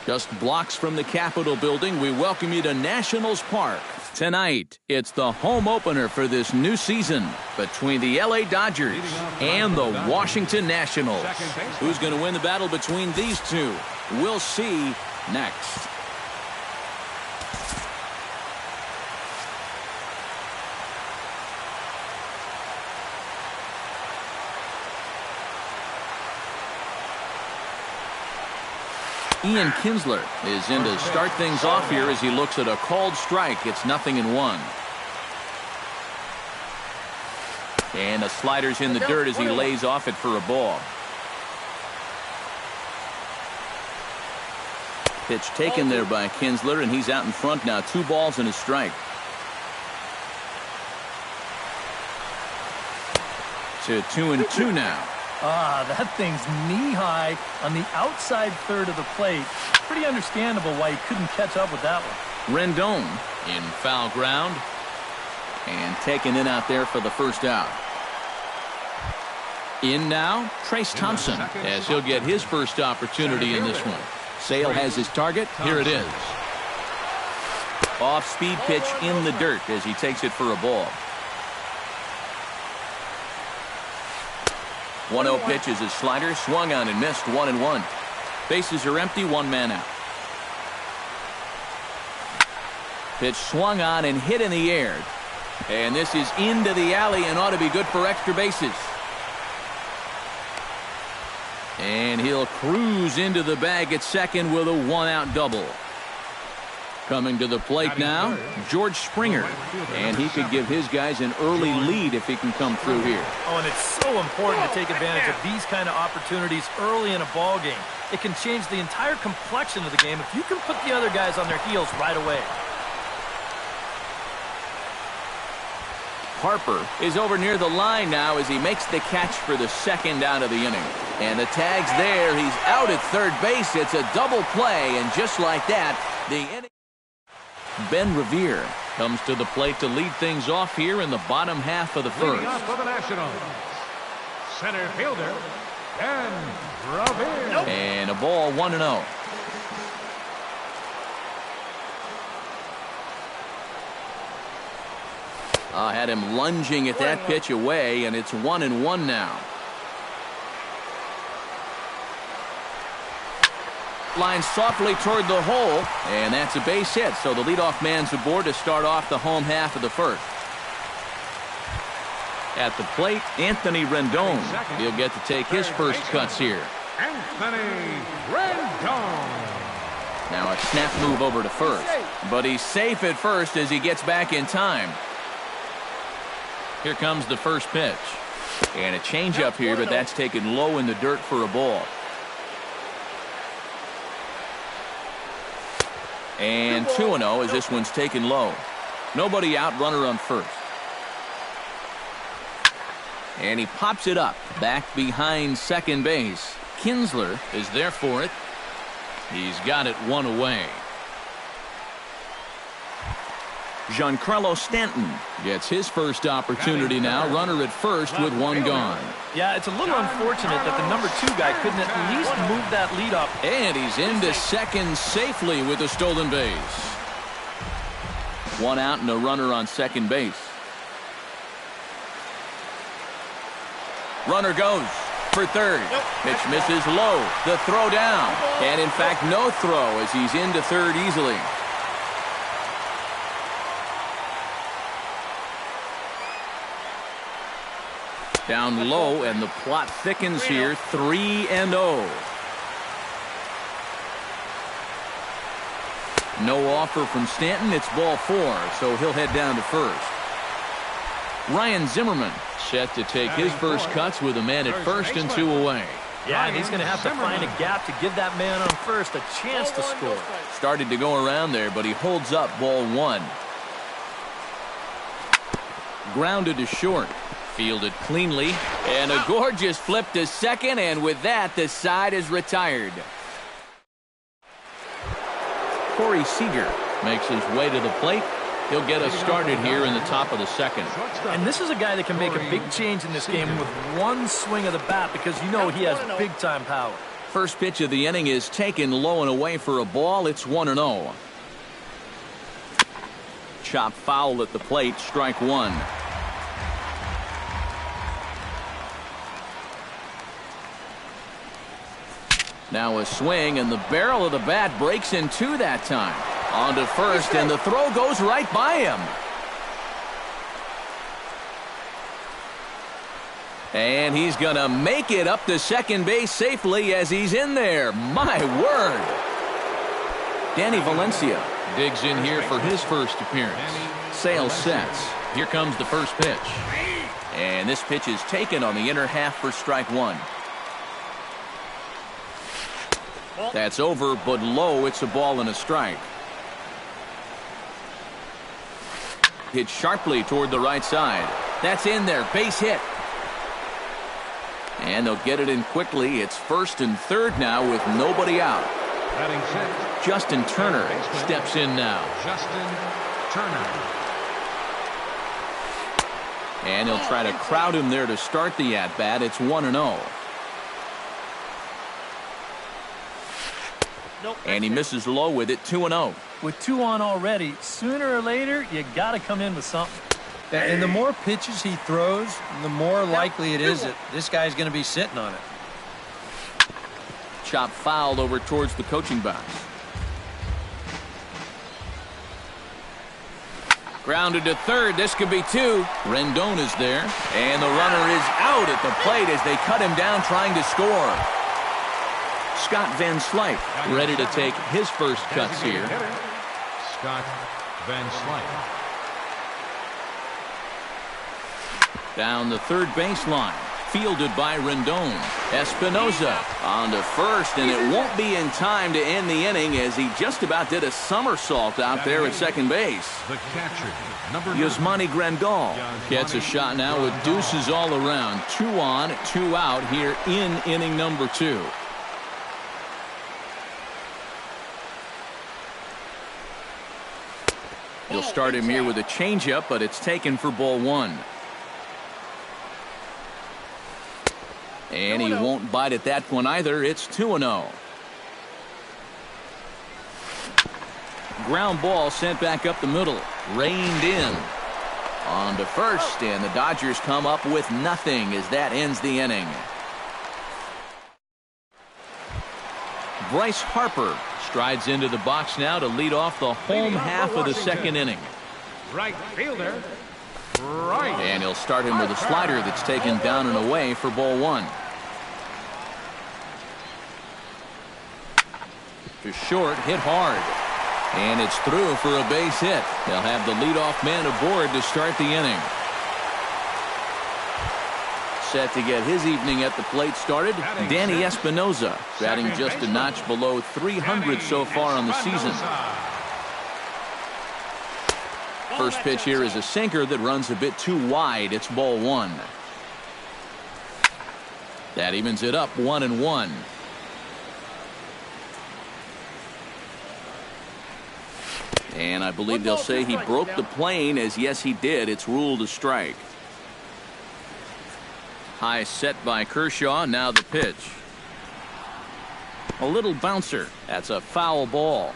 Just blocks from the Capitol building, we welcome you to Nationals Park. Tonight, it's the home opener for this new season between the LA Dodgers and the Washington Nationals. Who's going to win the battle between these two? We'll see next. Ian Kinsler is in to start things off here as he looks at a called strike. It's 0-1. And the slider's in the dirt as he lays off it for a ball. Pitch taken there by Kinsler, and he's out in front now. 2 balls and a strike. To 2-2 now. That thing's knee-high on the outside third of the plate. Pretty understandable why he couldn't catch up with that one. Rendon in foul ground. And taken in out there for the first out. In now, Trace Thompson, as he'll get his first opportunity in this one. Sale has his target. Here it is. Off-speed pitch in the dirt as he takes it for a ball. 1-0 pitch is his slider, swung on and missed. 1-1. Bases are empty, 1 man out. Pitch swung on and hit in the air. And this is into the alley and ought to be good for extra bases. And he'll cruise into the bag at second with a 1-out double. Coming to the plate now, George Springer. And he could give his guys an early lead if he can come through here. Oh, and it's so important to take advantage of these kind of opportunities early in a ball game. It can change the entire complexion of the game if you can put the other guys on their heels right away. Harper is over near the line now as he makes the catch for the second out of the inning. And the tag's there. He's out at third base. It's a double play, and just like that, the inning. Ben Revere comes to the plate to lead things off here in the bottom half of the first. Leading off for the Nationals, center fielder, Ben Revere. And a ball, 1-0. Had him lunging at that pitch away, and it's 1-1 now. Line softly toward the hole, and that's a base hit. So the leadoff man's aboard to start off the home half of the first. At the plate, Anthony Rendon. He'll get to take his first cuts here. Anthony Rendon. Now a snap move over to first, but he's safe at first as he gets back in time. Here comes the first pitch. And a changeup here, but that's taken low in the dirt for a ball. And 2-0 as this one's taken low. Nobody out, runner on first. And he pops it up back behind second base. Kinsler is there for it. He's got it 1 away. Giancarlo Stanton gets his first opportunity now. Runner at first with 1 gone. Yeah, it's a little unfortunate that the number 2 guy couldn't at least move that lead up. And he's into second safely with a stolen base. 1 out and a runner on second base. Runner goes for third. Pitch misses low. The throw down. And in fact, no throw as he's into third easily. Down low, and the plot thickens here. 3-0. No offer from Stanton. It's ball 4, so he'll head down to first. Ryan Zimmerman set to take his first cuts with a man at first and 2 away. Yeah, and he's going to have to find a gap to give that man on first a chance to score. Started to go around there, but he holds up. Ball 1. Grounded to short. Fielded cleanly, and a gorgeous flip to second, and with that, the side is retired. Corey Seager makes his way to the plate. He'll get us started here in the top of the second. And this is a guy that can make a big change in this game with 1 swing of the bat because you know he has big-time power. First pitch of the inning is taken low and away for a ball. It's 1-0. Chop foul at the plate, strike one. Now a swing, and the barrel of the bat breaks in two that time. On to first, and the throw goes right by him. And he's going to make it up to second base safely as he's in there. My word. Danny Valencia digs in here for his first appearance. Sale sets. Here comes the first pitch. And this pitch is taken on the inner half for strike one. That's over, but low. It's a ball and a strike. Hit sharply toward the right side. That's in there. Base hit. And they'll get it in quickly. It's first and third now with nobody out. Justin Turner steps in now. Justin Turner. And he'll try to crowd him there to start the at-bat. It's 1-0. And he misses low with it, 2-0. With two on already, sooner or later, you got to come in with something. And the more pitches he throws, the more likely it is that this guy's going to be sitting on it. Chop fouled over towards the coaching box. Grounded to third. This could be two. Rendon is there. And the runner is out at the plate as they cut him down trying to score. Scott Van Slyke ready to take his first cuts here. Scott Van Slyke. Down the third baseline. Fielded by Rendon. Espinosa on to first, and it won't be in time to end the inning as he just about did a somersault out there at second base. The catcher, Yasmani Grandal gets a shot now with deuces all around. 2 on, 2 out here in inning number 2. He'll start him here with a changeup, but it's taken for ball 1. And he won't bite at that one either. It's 2-0. Ground ball sent back up the middle. Reined in. On to first, and the Dodgers come up with nothing as that ends the inning. Bryce Harper strides into the box now to lead off the home half of the second inning. Right fielder. Right. And he'll start him with a slider that's taken down and away for ball 1. To short, hit hard. And it's through for a base hit. They'll have the leadoff man aboard to start the inning. Set to get his evening at the plate started, Danny Espinosa, batting just a notch below 300 so far on the season. First pitch here is a sinker that runs a bit too wide. It's ball 1. That evens it up 1-1. And I believe they'll say he broke the plane, as yes he did. It's ruled a strike. High set by Kershaw. Now the pitch. A little bouncer. That's a foul ball.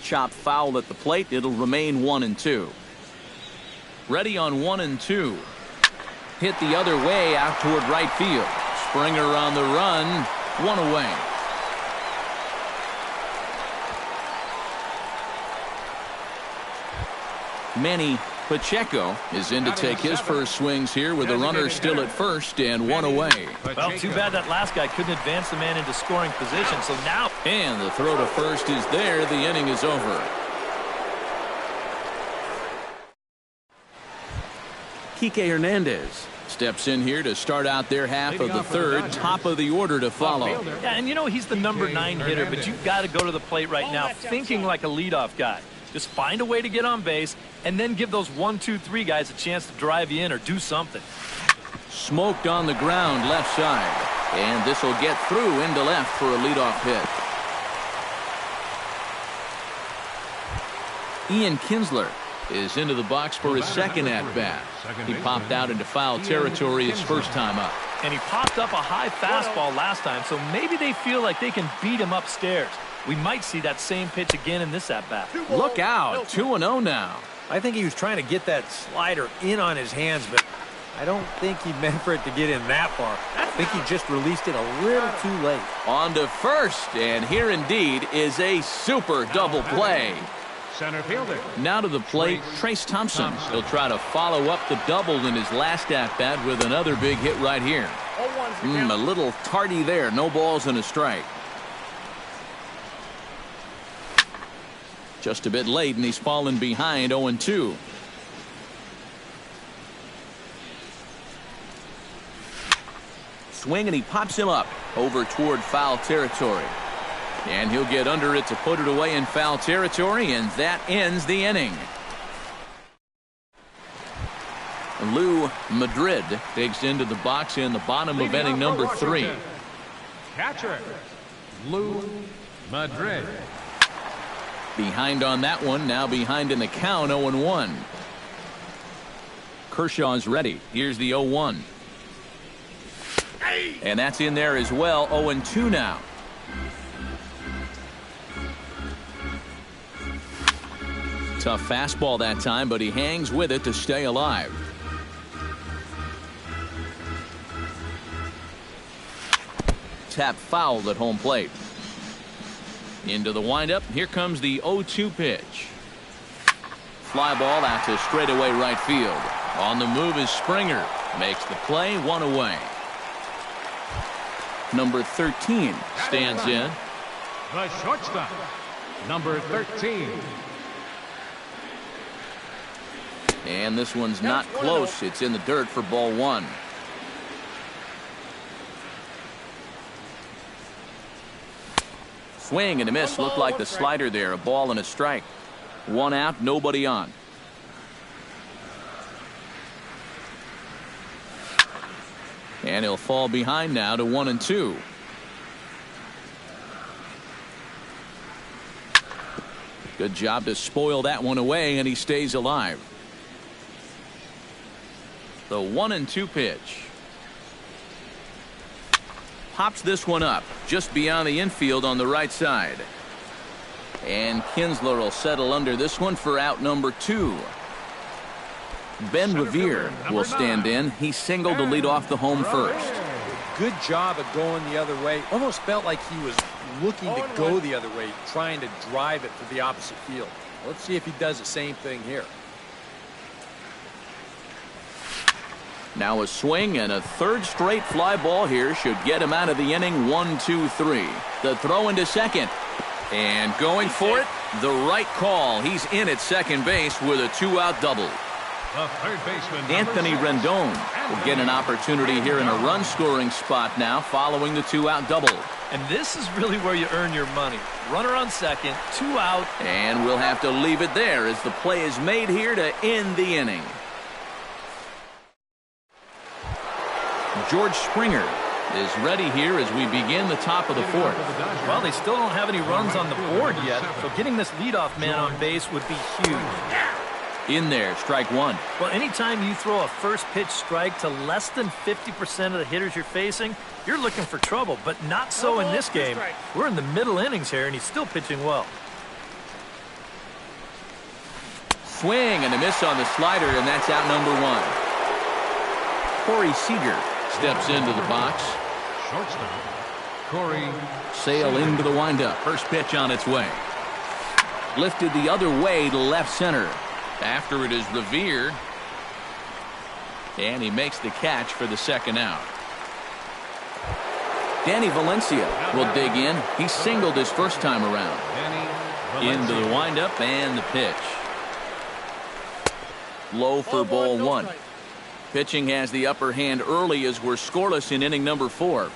Chop foul at the plate. It'll remain 1-2. Ready on 1-2. Hit the other way out toward right field. Springer on the run. 1 away. Manny Pacheco is in to take his first swings here with the runner still at first and 1 away. Well, too bad that last guy couldn't advance the man into scoring position. So now. And the throw to first is there. The inning is over. Kike Hernandez steps in here to start out their half of the third. Top of the order to follow. Yeah, and you know he's the number 9 hitter, but you've got to go to the plate right now thinking like a leadoff guy. Just find a way to get on base and then give those 1, 2, 3 guys a chance to drive you in or do something. Smoked on the ground left side. And this will get through into left for a leadoff hit. Ian Kinsler is into the box for his second at-bat. He popped out into foul territory his first time up. And he popped up a high fastball last time, so maybe they feel like they can beat him upstairs. We might see that same pitch again in this at-bat. Look out, 2-0 now. I think he was trying to get that slider in on his hands, but I don't think he meant for it to get in that far. I think he just released it a little too late. On to first, and here indeed is a super double play. Center fielder. Now to the plate, Trace Thompson. He'll try to follow up the double in his last at-bat with another big hit right here. A little tardy there. No balls and a strike. Just a bit late, and he's fallen behind 0-2. Swing, and he pops him up over toward foul territory. And he'll get under it to put it away in foul territory, and that ends the inning. Lou Madrid digs into the box in the bottom of inning number 3. Catcher, Lou Madrid. Behind on that one, now behind in the count, 0-1. Kershaw's ready. Here's the 0-1. And that's in there as well, 0-2 now. Tough fastball that time, but he hangs with it to stay alive. Tap fouled at home plate. Into the windup. Here comes the 0-2 pitch. Fly ball out to straightaway right field. On the move is Springer. Makes the play, 1 away. Number 13 stands in. The shortstop, number 13. And this one's not close. It's in the dirt for ball 1. Swing and a miss. Looked like the slider there. A ball and a strike. 1 out, nobody on. And he'll fall behind now to 1-2. Good job to spoil that one away, and he stays alive. The 1-2 pitch. Pops this one up just beyond the infield on the right side. And Kinsler will settle under this one for out number 2. Ben Revere will stand in. He singled to lead off the home first. Good job of going the other way. Almost felt like he was looking to go the other way, trying to drive it to the opposite field. Let's see if he does the same thing here. Now a swing, and a third straight fly ball here should get him out of the inning. 1-2-3. The throw into second. And going for it, the right call. He's in at second base with a 2-out double. The third baseman, Anthony Rendon will get an opportunity here in a run-scoring spot now following the 2-out double. And this is really where you earn your money. Runner on second, 2 out. And we'll have to leave it there as the play is made here to end the inning. George Springer is ready here as we begin the top of the 4th. Well, they still don't have any runs on the board yet, so getting this leadoff man on base would be huge. In there, strike 1. Well, anytime you throw a first pitch strike to less than 50% of the hitters you're facing, you're looking for trouble, but not so in this game. We're in the middle innings here, and he's still pitching well. Swing and a miss on the slider, and that's out number 1. Corey Seager steps into the box. shortstop, Corey. Sail into the windup. First pitch on its way. Lifted the other way to left center. After it is Revere. And he makes the catch for the second out. Danny Valencia will dig in. He singled his first time around. Into the windup and the pitch. Low for ball 1. Pitching has the upper hand early as we're scoreless in inning number 4.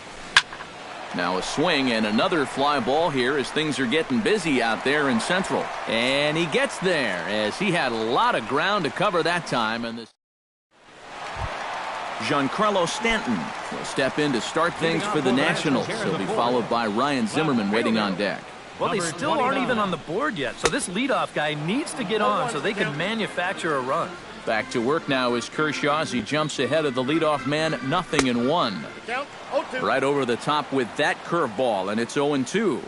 Now a swing and another fly ball here as things are getting busy out there in Central. And he gets there as he had a lot of ground to cover that time. And this Giancarlo Stanton will step in to start things for the Nationals. He'll be followed by Ryan Zimmerman waiting on deck. Well, they still aren't even on the board yet, so this leadoff guy needs to get on so they can manufacture a run. Back to work now is Kershaw as he jumps ahead of the leadoff man, 0-1. Right over the top with that curveball, and it's 0-2.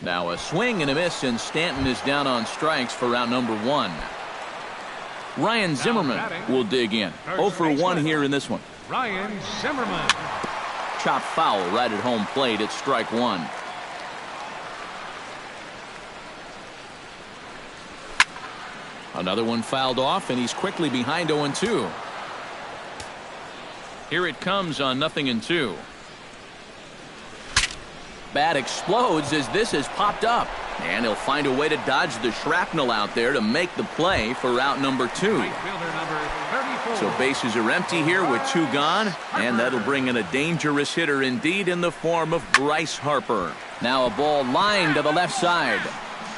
Now a swing and a miss, and Stanton is down on strikes for round number 1. Ryan Zimmerman will dig in. 0-1 here in this one. Ryan Zimmerman. Chop foul right at home plate at strike 1. Another one fouled off, and he's quickly behind 0-2. Here it comes on 0-2. Bat explodes as this has popped up, and he'll find a way to dodge the shrapnel out there to make the play for out number 2. So bases are empty here with 2 gone, and that'll bring in a dangerous hitter indeed in the form of Bryce Harper. Now a ball lined to the left side,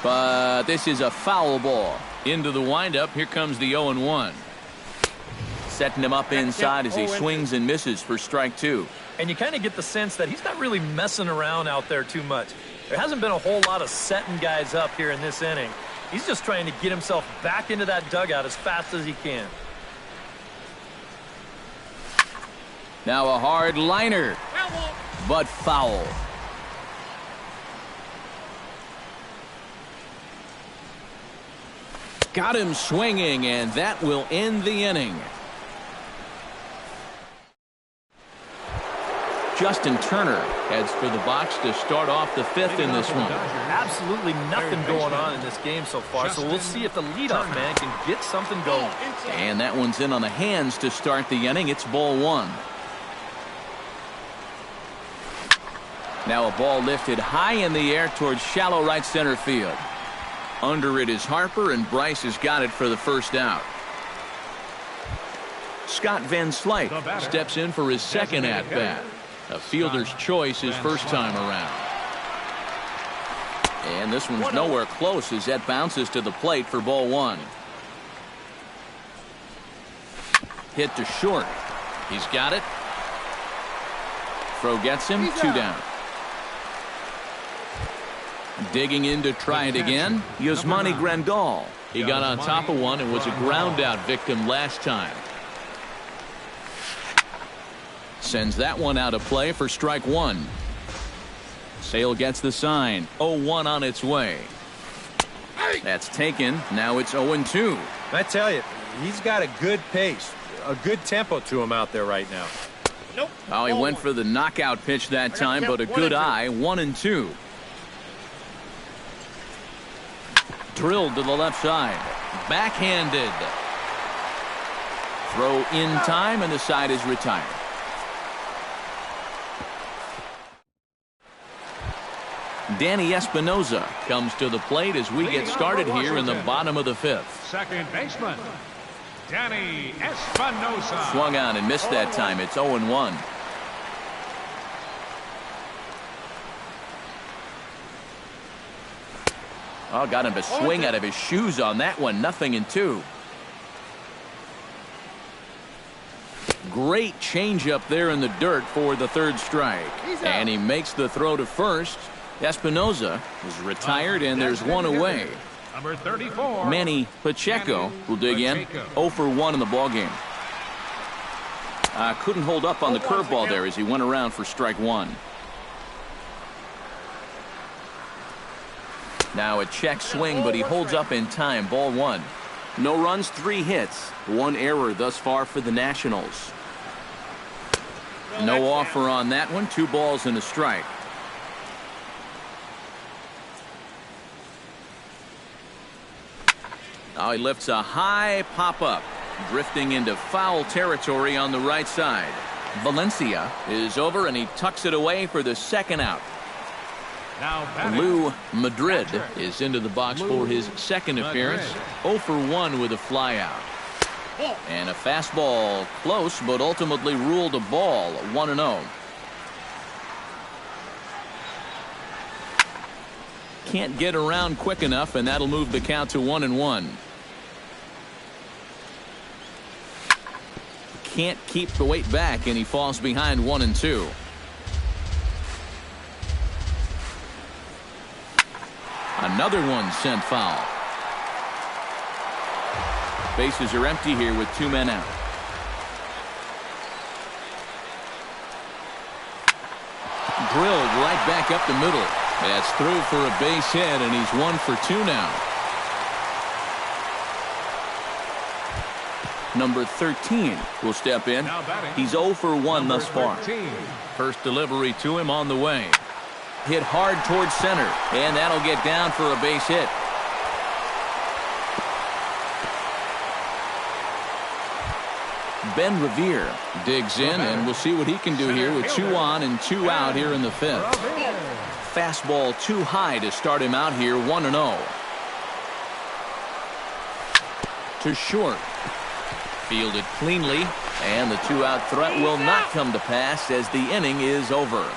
but this is a foul ball. Into the windup, here comes the 0-1. Setting him up inside as he swings and misses for strike 2. And you kind of get the sense that he's not really messing around out there too much. There hasn't been a whole lot of setting guys up here in this inning. He's just trying to get himself back into that dugout as fast as he can. Now a hard liner, but foul. Got him swinging, and that will end the inning. Justin Turner heads for the box to start off the 5th in this one. Absolutely nothing going on in this game so far, so we'll see if the leadoff man can get something going. And that one's in on the hands to start the inning. It's ball 1. Now a ball lifted high in the air towards shallow right center field. Under it is Harper, and Bryce has got it for the first out. Scott Van Slyke steps in for his second at-bat. A fielder's choice his first time around. And this one's nowhere close as that bounces to the plate for ball 1. Hit to short. He's got it. Throw gets him, 2 down. Digging in to try it again, Yasmani Grandal. He got on top of one and was a ground out victim last time. Sends that one out of play for strike 1. Sale gets the sign. 0-1 on its way. That's taken. Now it's 0-2. I tell you, he's got a good pace, a good tempo to him out there right now. Oh, he went for the knockout pitch that time, but a good eye. 1-2. Drilled to the left side. Backhanded. Throw in time, and the side is retired. Danny Espinoza comes to the plate as we get started here in the bottom of the 5th. Second baseman, Danny Espinoza. Swung on and missed that time. It's 0-1. Oh, got him to swing out of his shoes on that one. 0-2. Great change up there in the dirt for the 3rd strike. And he makes the throw to first. Espinoza is retired, and there's one away. Number 34. Manny Pacheco will dig in. 0-1 in the ballgame. Couldn't hold up on the curveball there as he went around for strike 1. Now a check swing, but he holds up in time. Ball 1. No runs, 3 hits. 1 error thus far for the Nationals. No offer on that one. 2 balls and a strike. Now he lifts a high pop-up, drifting into foul territory on the right side. Valencia is over, and he tucks it away for the 2nd out. Lou Madrid is into the box for his 2nd appearance. 0-1 with a flyout. And a fastball close, but ultimately ruled a ball. 1-0. Can't get around quick enough, and that'll move the count to 1-1. Can't keep the weight back, and he falls behind 1-2. Another one sent foul. Bases are empty here with 2 men out. Drilled right back up the middle. That's through for a base hit, and he's 1 for 2 now. Number 13 will step in. He's 0 for 1 thus far. First delivery to him on the way. Hit hard towards center, and that'll get down for a base hit. Ben Revere digs in, and we'll see what he can do here with 2 on and 2 out here in the 5th. Fastball too high to start him out here, 1-0. To short. Fielded cleanly, and the 2-out threat will not come to pass as the inning is over.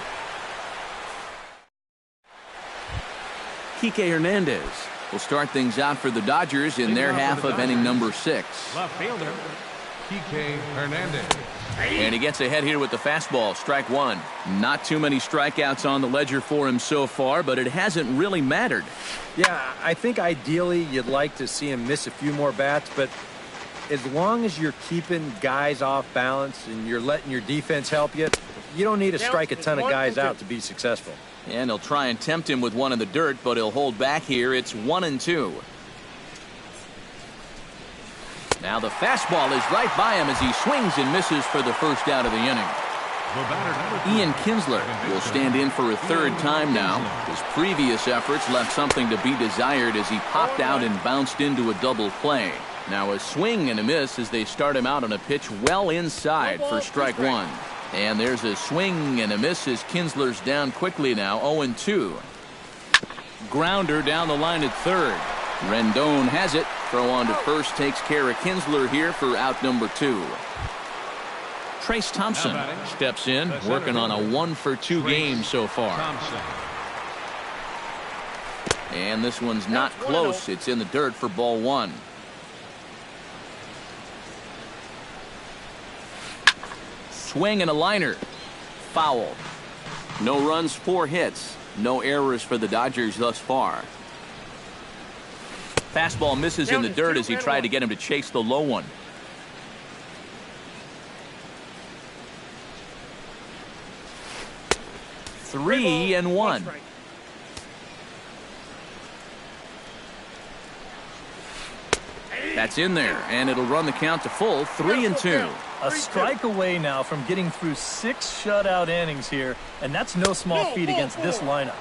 Kike Hernandez will start things out for the Dodgers in their half of inning number 6. Left fielder, Kike Hernandez. And he gets ahead here with the fastball, strike 1. Not too many strikeouts on the ledger for him so far, but it hasn't really mattered. Yeah, I think ideally you'd like to see him miss a few more bats, but as long as you're keeping guys off balance and you're letting your defense help you, you don't need to strike a ton of guys out to be successful. And they'll try and tempt him with one in the dirt, but he'll hold back here. It's 1-2. Now the fastball is right by him as he swings and misses for the first out of the inning. Ian Kinsler will stand in for a 3rd time now. His previous efforts left something to be desired as he popped out and bounced into a double play. Now a swing and a miss as they start him out on a pitch well inside for strike 1. And there's a swing and a miss as Kinsler's down quickly now, 0-2. Grounder down the line at 3rd. Rendon has it. Throw on to first takes care of Kinsler here for out number 2. Trace Thompson steps in, working on a 1 for 2 game so far. And this one's not close. It's in the dirt for ball 1. Swing and a liner. Foul. No runs, 4 hits. No errors for the Dodgers thus far. Fastball misses in the dirt as he tried to get him to chase the low one. Three and 1. That's in there, and it'll run the count to full, 3-2. A strike away now from getting through 6 shutout innings here, and that's no small feat against this lineup.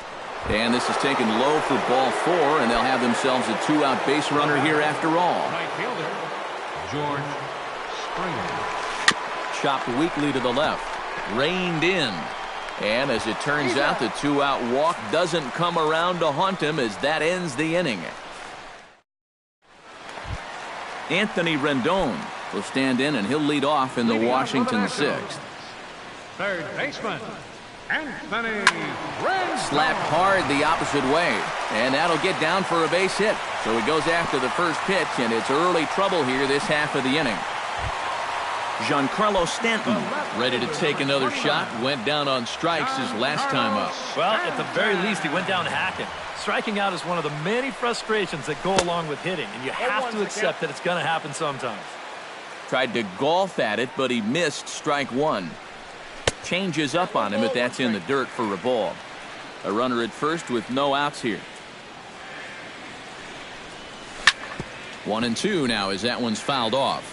And this is taken low for ball 4, and they'll have themselves a 2-out base runner here after all. Right fielder, George Springer. Chopped weakly to the left. Reined in. And as it turns out, the 2-out walk doesn't come around to haunt him as that ends the inning. Anthony Rendon will stand in, and he'll lead off in the Washington 6th. Third baseman, Anthony Rendon. Slapped hard the opposite way, and that'll get down for a base hit. So he goes after the first pitch, and it's early trouble here this half of the inning. Giancarlo Stanton ready to take another shot. Went down on strikes his last time up. Well, at the very least, he went down hacking. Striking out is one of the many frustrations that go along with hitting, and you have to accept that it's going to happen sometimes. Tried to golf at it, but he missed strike 1. Changes up on him, but that's in the dirt for a ball. A runner at first with no outs here. 1-2 now as that one's fouled off.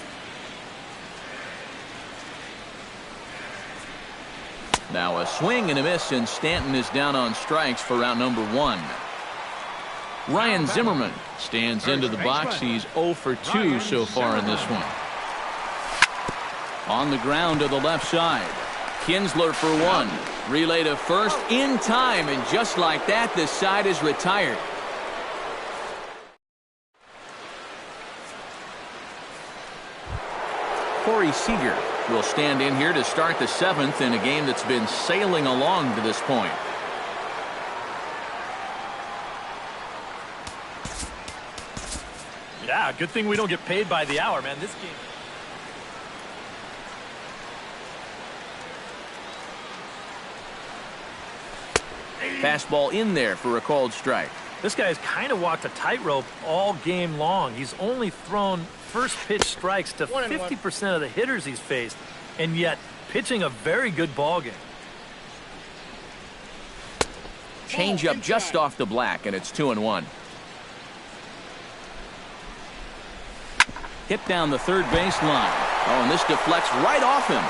Now a swing and a miss, and Stanton is down on strikes for out number 1. Ryan Zimmerman stands into the box. He's 0 for 2 so far in this one. On the ground to the left side. Kinsler for 1. Relay to first in time, and just like that, the side is retired. Corey Seager will stand in here to start the 7th in a game that's been sailing along to this point. Yeah, good thing we don't get paid by the hour, man. This game. Fastball in there for a called strike. This guy's kind of walked a tightrope all game long. He's only thrown first pitch strikes to 50% of the hitters he's faced, and yet pitching a very good ball game. Change up just off the black, and it's 2-1. Hit down the third base line. Oh, and this deflects right off him.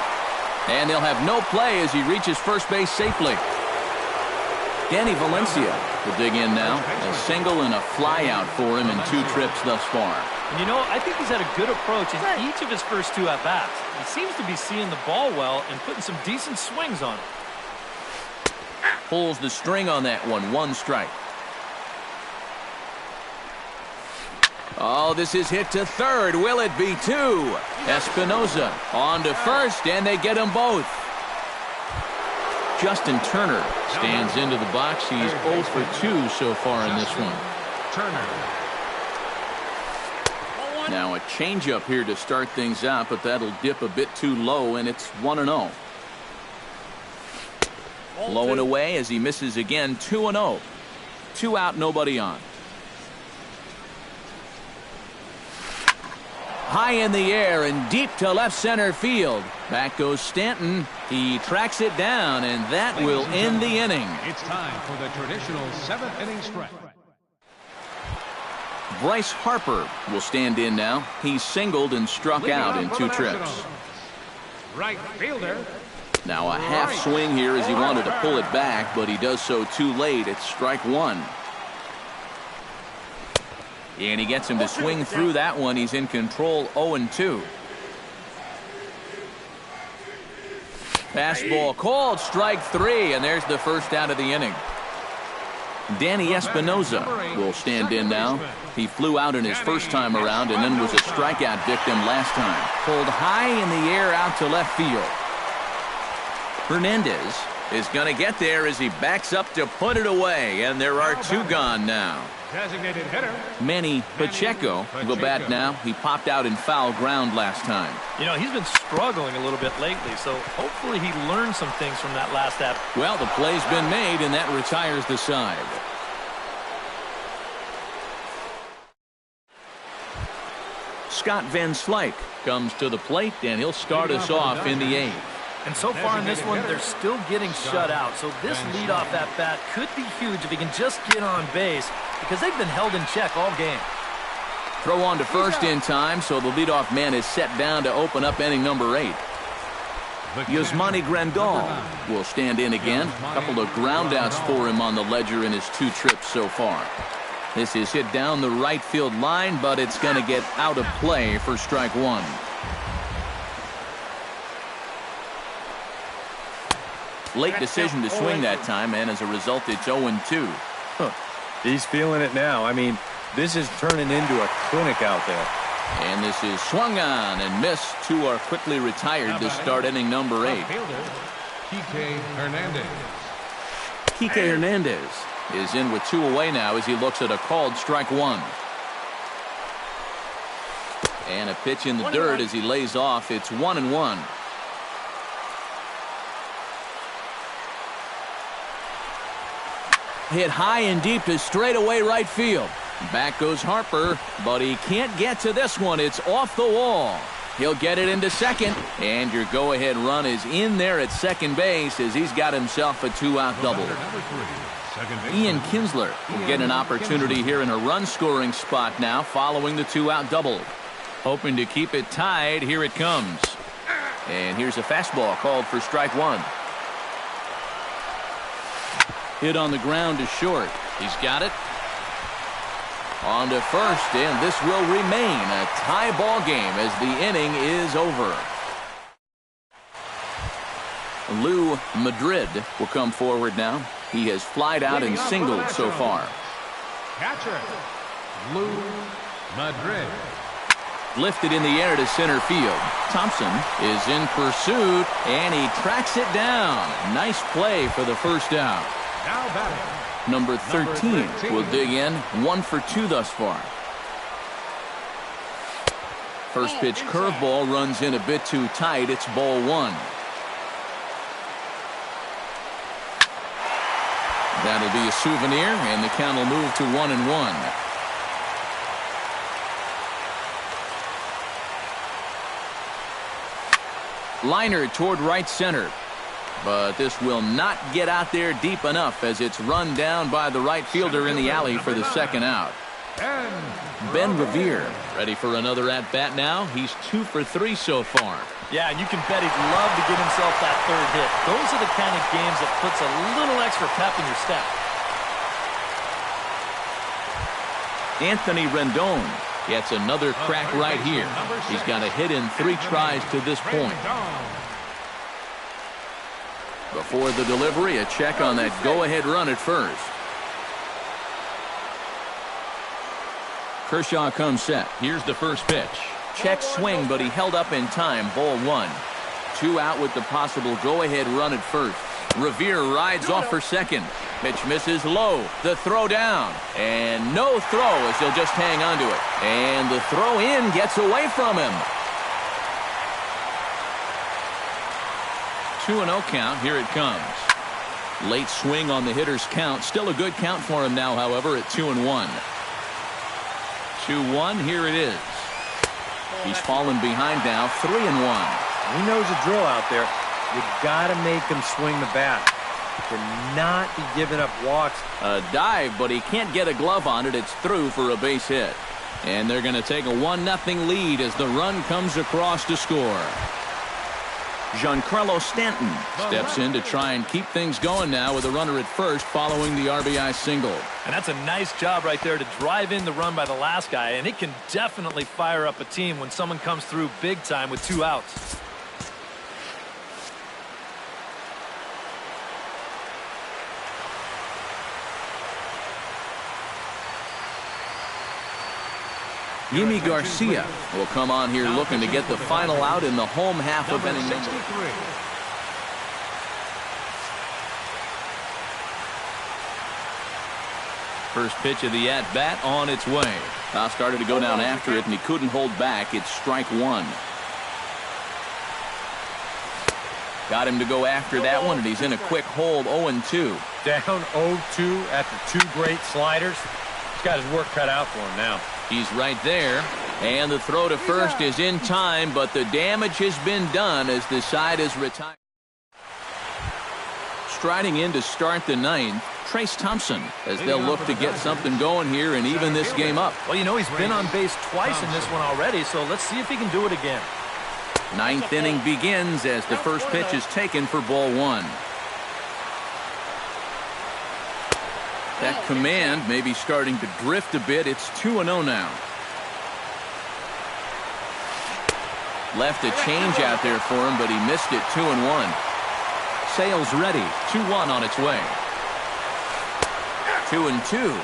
And they'll have no play as he reaches first base safely. Danny Valencia will dig in now. A single and a fly out for him in 2 trips thus far. And you know, I think he's had a good approach in each of his first 2 at-bats. He seems to be seeing the ball well and putting some decent swings on it. Pulls the string on that one. 1 strike. Oh, this is hit to third. Will it be 2? Espinoza on to first, and they get them both. Justin Turner stands into the box. He's 0 for 2 so far in this one. Turner. Now a changeup here to start things out, but that'll dip a bit too low, and it's 1-0. Low and away as he misses again. 2-0. 2 out, nobody on. High in the air and deep to left center field. Back goes Stanton. He tracks it down, and that will end the inning. It's time for the traditional 7th inning stretch. Bryce Harper will stand in now. He's singled and struck out in 2 trips. Right fielder. Now a half swing here as he wanted to pull it back, but he does so too late. It's strike 1. And he gets him to swing through that one. He's in control. 0-2. Fastball called. Strike 3, and there's the first out of the inning. Danny Espinoza will stand in now. He flew out in his first time around and then was a strikeout victim last time. Pulled high in the air out to left field. Hernandez is going to get there as he backs up to put it away, and there are 2 gone now. Designated hitter. Manny Pacheco will bat now. He popped out in foul ground last time. You know, he's been struggling a little bit lately, so hopefully he learned some things from that last at. Well, the play's been made, and that retires the side. Scott Van Slyke comes to the plate, and he'll start us off in the 8th. And so far in this one, they're still getting shut out. So this leadoff at bat could be huge if he can just get on base, because they've been held in check all game. Throw on to first in time, so the leadoff man is set down to open up inning number 8. Yasmani Grandal will stand in again. A couple of groundouts for him on the ledger in his 2 trips so far. This is hit down the right field line, but it's going to get out of play for strike 1. Late decision to swing that time, and as a result, it's 0-2. He's feeling it now. I mean, this is turning into a clinic out there. And this is swung on and missed. 2 are quickly retired to start inning number 8. Kike Hernandez. Kike Hernandez is in with 2 away now as he looks at a called strike 1. And a pitch in the dirt as he lays off. It's 1-1. Hit high and deep to straightaway right field. Back goes Harper, but he can't get to this one. It's off the wall. He'll get it into second, and your go-ahead run is in there at second base as he's got himself a 2-out double. Ian Kinsler will get an opportunity here in a run-scoring spot now following the 2-out double. Hoping to keep it tied. Here it comes. And here's a fastball called for strike 1. Hit on the ground to short. He's got it. On to first, and this will remain a tie ball game as the inning is over. Lou Madrid will come forward now. He has flied out and singled so far. Catcher, Lou Madrid. Lifted in the air to center field. Thompson is in pursuit, and he tracks it down. Nice play for the first out. Now batting. Number 13 will dig in. 1 for 2 thus far. First pitch curveball runs in a bit too tight. It's ball 1. That'll be a souvenir, and the count will move to 1-1. Liner toward right center. But this will not get out there deep enough as it's run down by the right fielder in the alley for the second out. Ben Revere ready for another at-bat now. He's 2 for 3 so far. Yeah, and you can bet he'd love to get himself that third hit. Those are the kind of games that puts a little extra pep in your step. Anthony Rendon gets another crack right here. He's got a hit in 3 tries to this point. Before the delivery, a check on that go-ahead run at first. Kershaw comes set. Here's the first pitch. Check swing, but he held up in time. Ball 1. 2 out with the possible go-ahead run at first. Revere rides off for second. Pitch misses low. The throw down. And no throw as he'll just hang on to it. And the throw in gets away from him. 2-0 count. Here it comes. Late swing on the hitter's count. Still a good count for him now, however, at 2-1. 2-1. Here it is. He's fallen behind now. 3-1. He knows the drill out there. You got to make him swing the bat. Cannot be giving up walks. A dive, but he can't get a glove on it. It's through for a base hit. And they're going to take a 1-0 lead as the run comes across to score. Giancarlo Stanton steps in to try and keep things going now with a runner at first following the RBI single. And that's a nice job right there to drive in the run by the last guy. And it can definitely fire up a team when someone comes through big time with 2 outs. Yimi Garcia will come on here looking to get the final out in the home half of inning number 63. First pitch of the at-bat on its way. Now started to go down after it, and he couldn't hold back. It's strike 1. Got him to go after that one, and he's in a quick hold, 0-2. Down 0-2 after 2 great sliders. He's got his work cut out for him now. He's right there, and the throw to first is in time, but the damage has been done as the side is retired. Striding in to start the 9th, Trace Thompson, as they'll look to get something going here and even this game up. Well, you know, he's been on base twice in this one already, so let's see if he can do it again. 9th inning begins as the first pitch is taken for ball 1. That command may be starting to drift a bit. It's 2-0 now. Left a change out there for him, but he missed it. 2-1. Sale's ready. 2-1 on its way. 2-2.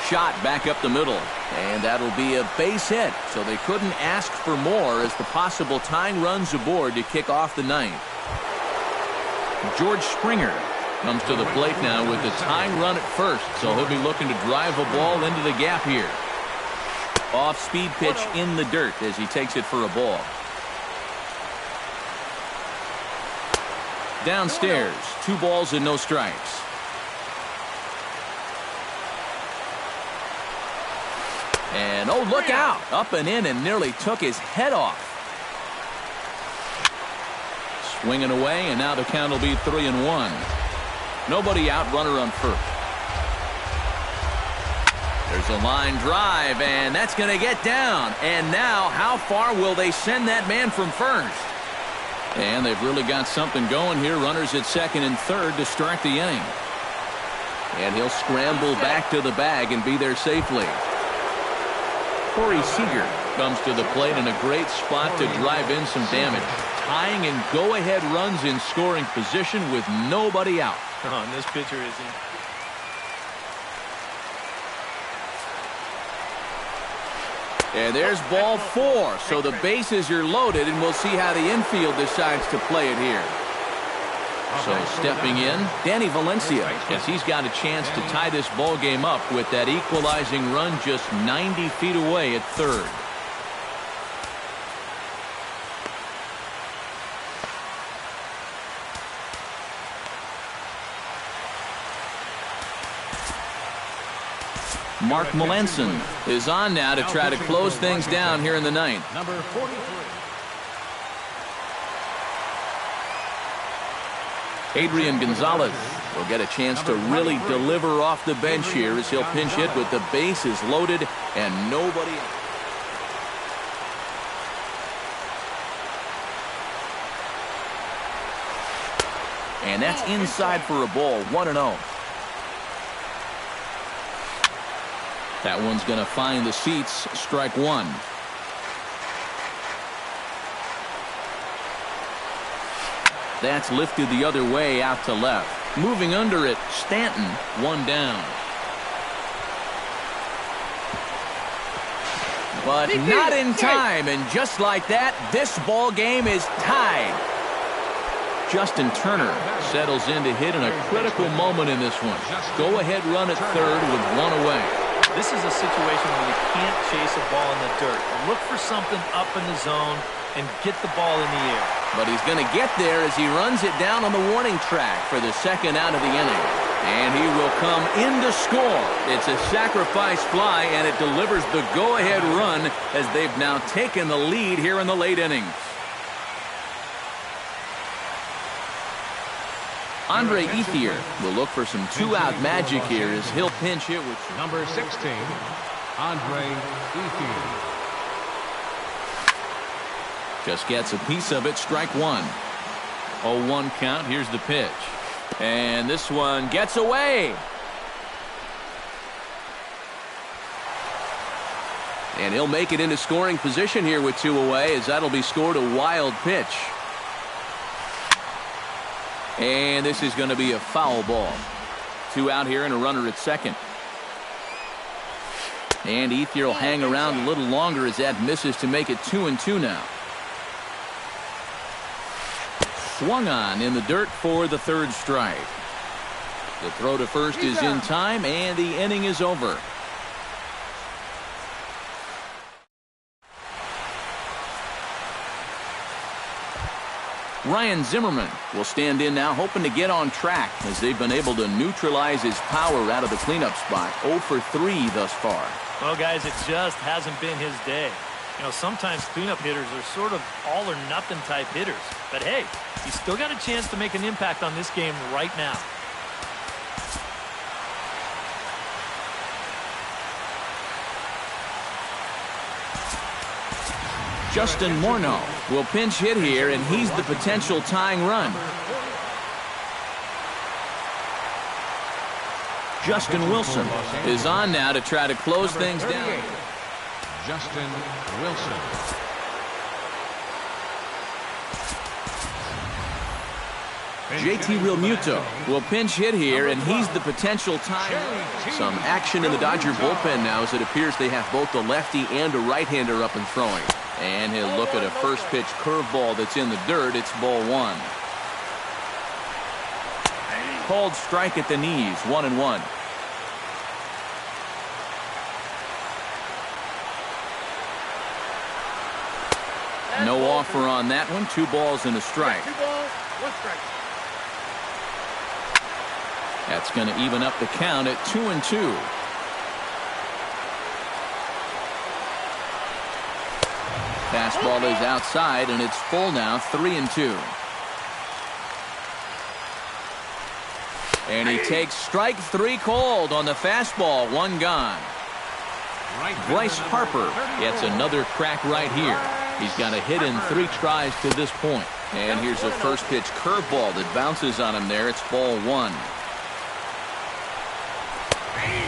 Shot back up the middle, and that'll be a base hit, so they couldn't ask for more as the possible tying runs aboard to kick off the 9th. George Springer comes to the plate now with the tying run at first, so he'll be looking to drive a ball into the gap here. Off-speed pitch in the dirt as he takes it for a ball. Downstairs, 2 balls and no strikes. And oh, look out! Up and in and nearly took his head off. Swinging away, and now the count will be 3-1. Nobody out, runner on first. There's a line drive, and that's going to get down. And now, how far will they send that man from first? And they've really got something going here. Runners at second and third to start the inning. And he'll scramble back to the bag and be there safely. Corey Seager comes to the plate in a great spot to drive in some damage. Tying and go-ahead runs in scoring position with nobody out. Oh, and this pitcher is in. And there's ball 4. So the bases are loaded, and we'll see how the infield decides to play it here. So stepping in, Danny Valencia, as he's got a chance to tie this ball game up with that equalizing run just 90 feet away at third. Mark Melanson is on now to try to close things down here in the ninth. Number 43. Adrian Gonzalez will get a chance to really deliver off the bench here as he'll pinch hit with the bases loaded and nobody. And that's inside for a ball, 1-0. That one's going to find the seats, strike one. That's lifted the other way out to left. Moving under it, Stanton, one down. But not in time, and just like that, this ball game is tied. Justin Turner settles in to hit in a critical moment in this one. Go-ahead run at third with one away. This is a situation where you can't chase a ball in the dirt. Look for something up in the zone and get the ball in the air. But he's going to get there as he runs it down on the warning track for the second out of the inning. And he will come in to score. It's a sacrifice fly, and it delivers the go-ahead run as they've now taken the lead here in the late innings. Andre Ethier will look for some two-out magic here as he'll pinch hit with number 16, Andre Ethier. Just gets a piece of it, strike one. 0-1 count, here's the pitch. And this one gets away. And he'll make it into scoring position here with two away as that'll be scored a wild pitch. And this is going to be a foul ball. Two out here and a runner at second. And Ethier will hang around a little longer as that misses to make it 2-2 now. Swung on in the dirt for the third strike. The throw to first is in time, and the inning is over. Ryan Zimmerman will stand in now, hoping to get on track as they've been able to neutralize his power out of the cleanup spot. 0 for 3 thus far. Well, guys, it just hasn't been his day. You know, sometimes cleanup hitters are sort of all-or-nothing type hitters. But, hey, he's still got a chance to make an impact on this game right now. Justin Morneau will pinch hit here, and he's the potential tying run. Justin Wilson is on now to try to close things down. Justin Wilson. JT Realmuto will pinch hit here, and he's the potential tying. Some action in the Dodger bullpen now as it appears they have both a lefty and a right-hander up and throwing. And he'll look at a first pitch curveball that's in the dirt. It's ball one. Called strike at the knees, 1-1. No offer on that one. 2 balls and a strike. 2 balls, 1 strike. That's going to even up the count at 2-2. Fastball is outside, and it's full now, 3-2. And he takes strike 3 called on the fastball, 1 gone. Bryce Harper gets another crack right here. He's got a hit in 3 tries to this point. And here's a first pitch curveball that bounces on him there. It's ball 1.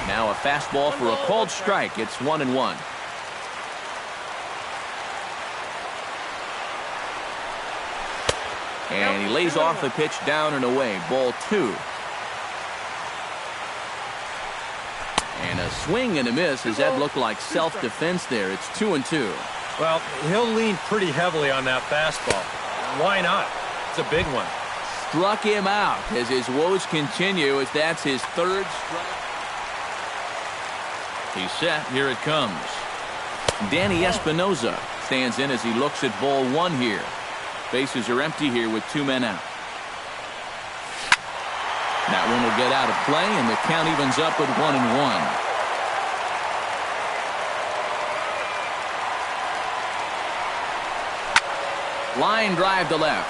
Now a fastball for a called strike. It's 1-1. And he lays off the pitch down and away. Ball 2. And a swing and a miss as that looked like self-defense there. It's 2-2. Well, he'll lean pretty heavily on that fastball. Why not? It's a big one. Struck him out as his woes continue as that's his 3rd strike. He's set. Here it comes. Danny Espinoza stands in as he looks at ball 1 here. Bases are empty here with 2 men out. That one will get out of play, and the count evens up with 1-1. Line drive to left.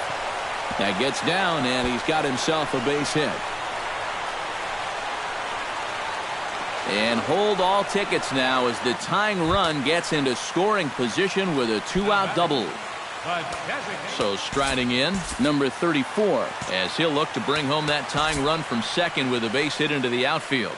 That gets down, and he's got himself a base hit. And hold all tickets now as the tying run gets into scoring position with a 2-out double. So striding in, number 34, as he'll look to bring home that tying run from second with a base hit into the outfield.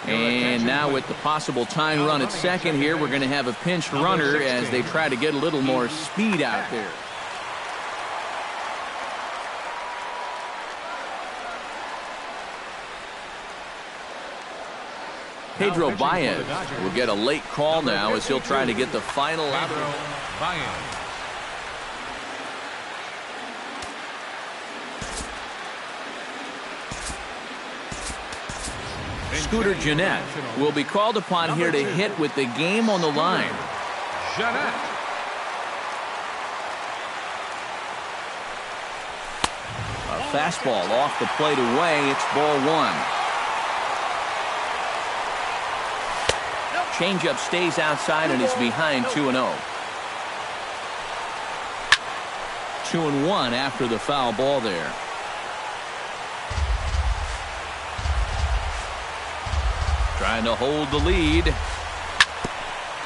And now with the possible tying run at second here, we're going to have a pinched runner as they try to get a little more speed out there. Pedro Baez will get a late call now as he'll try to get the final out. Scooter Gennett will be called upon here to hit with the game on the line. Gennett. A fastball off the plate away. It's ball one. Changeup stays outside and is behind 2-0. 2-1 after the foul ball there. Trying to hold the lead.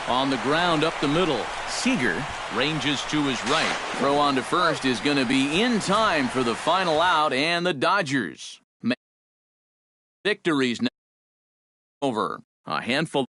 On the ground up the middle. Seager ranges to his right. Throw on to first is going to be in time for the final out, and the Dodgers victories now over. A handful